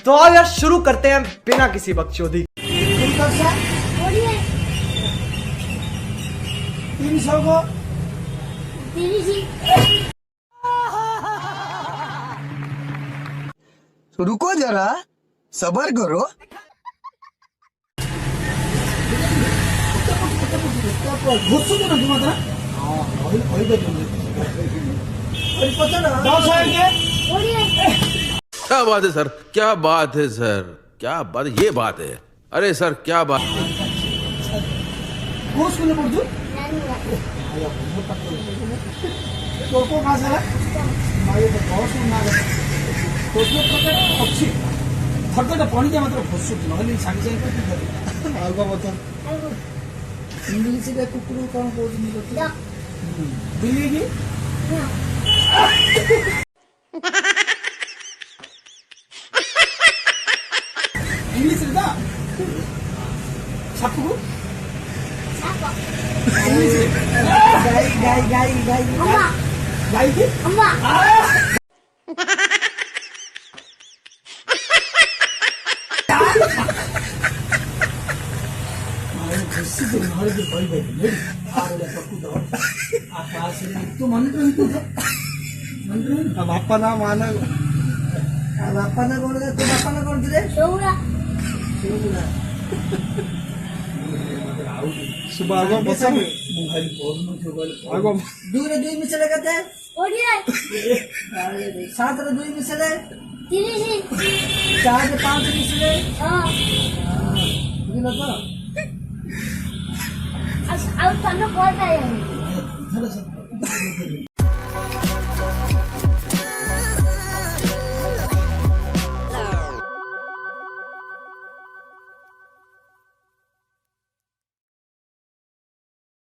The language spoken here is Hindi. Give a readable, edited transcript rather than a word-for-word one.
तो आओ यार शुरू करते हैं बिना किसी बकचोदी। 300 को तो रुको जरा सबर करो। घुसुको ना तुम मात्र क्या बात है सर, क्या बात है सर, क्या बात है, ये बात है। अरे सर क्या बात। कोर्स कुने पढ्छु को भाषा मायो त कोर्स नागे कोर्सको प्रकार अछि थर्ड पानी के मात्र खोज्छु किन अलि साङे साङे कति गरे आगो बता इंग्लिश के कुकुर कौन बोल्नु पर्छ दिल्ली की इंग्लिश दा छापु गाई गाई गाई गाई गाई की अम्मा बाप्पा ना मान बाप्पा ना कौन तू बाप्पा ना कौन थे सुबह आगो बसा मोबाइल फोन आगो दूर दुई मिसले कते ओडिया 7 रे 2 मिसले 30 4 रे 5 मिसले हां बुझलो तो आज आउट करना पड़ता है।